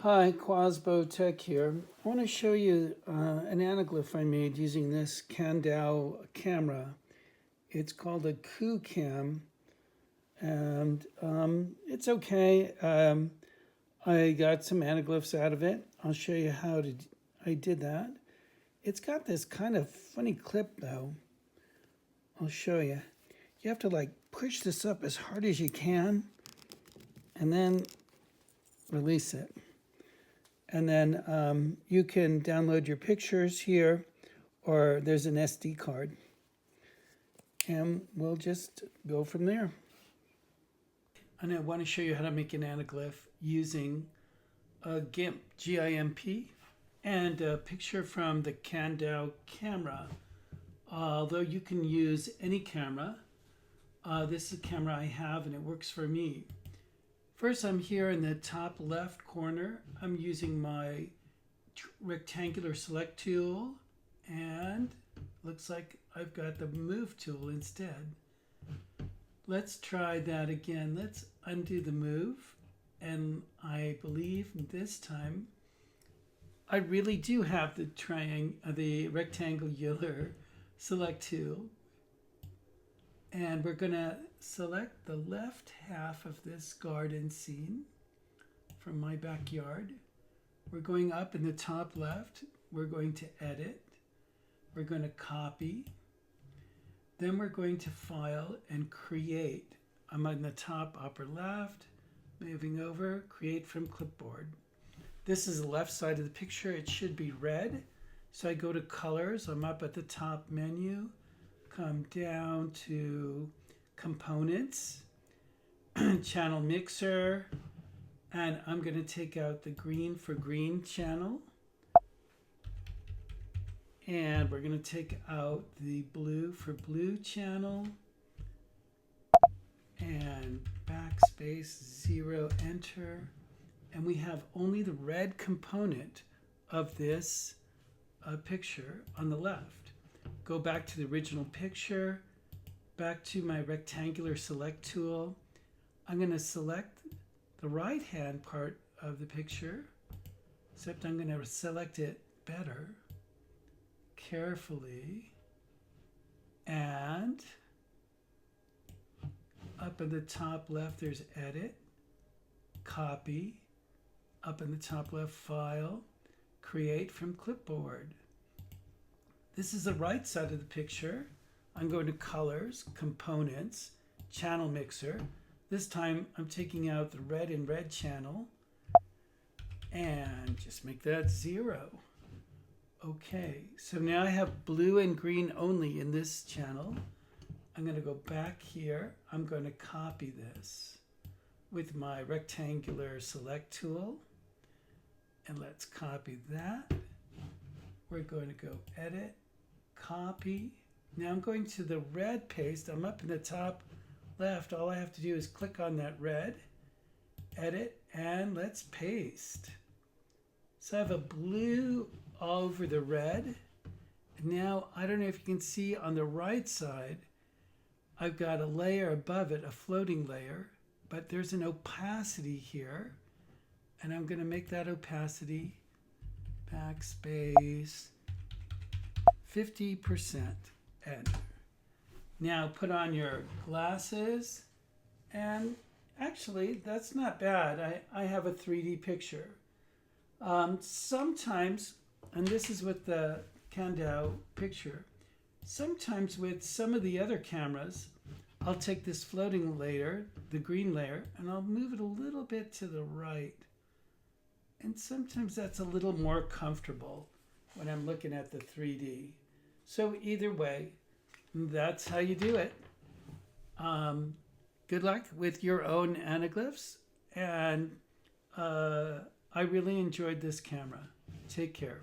Hi, Quasbo Tech here. I want to show you an anaglyph I made using this Kandao camera. It's called a Coup Cam, and it's okay. I got some anaglyphs out of it. I'll show you how I did that. It's got this kind of funny clip though. I'll show you. You have to like push this up as hard as you can and then release it. And then you can download your pictures here, or there's an SD card. And we'll just go from there. And I want to show you how to make an anaglyph using a GIMP, G-I-M-P, and a picture from the Kandao camera. Although you can use any camera, this is a camera I have and it works for me. First, I'm here in the top left corner. I'm using my rectangular select tool, and looks like I've got the move tool instead. Let's try that again. Let's undo the move, and I believe this time I really do have the rectangular select tool. And we're going to select the left half of this garden scene from my backyard. We're going up in the top left. We're going to edit. We're going to copy. Then we're going to file and create. I'm on the top upper left, moving over, create from clipboard. This is the left side of the picture. It should be red. So I go to colors. I'm up at the top menu. Come down to components, channel mixer, and I'm going to take out the green for green channel. And we're going to take out the blue for blue channel. And backspace, 0, enter. And we have only the red component of this picture on the left. Go back to the original picture, back to my rectangular select tool. I'm going to select the right hand part of the picture, except I'm going to select it better, carefully, and up in the top left there's edit, copy, up in the top left file, create from clipboard. This is the right side of the picture. I'm going to colors, components, channel mixer. This time I'm taking out the red and red channel and just make that 0. Okay, so now I have blue and green only in this channel. I'm going to go back here. I'm going to copy this with my rectangular select tool. And let's copy that. We're going to go edit, copy. Now I'm going to the red paste. I'm up in the top left. All I have to do is click on that red, edit, and let's paste. So I have a blue all over the red. Now, I don't know if you can see on the right side, I've got a layer above it, a floating layer, but there's an opacity here. And I'm going to make that opacity, backspace, 50%, enter. Now put on your glasses, and actually that's not bad. I have a 3D picture. Sometimes, and this is with the Kandao picture, sometimes with some of the other cameras, I'll take this floating layer, the green layer, and I'll move it a little bit to the right. And sometimes that's a little more comfortable when I'm looking at the 3D. So either way, that's how you do it. Good luck with your own anaglyphs. And I really enjoyed this camera. Take care.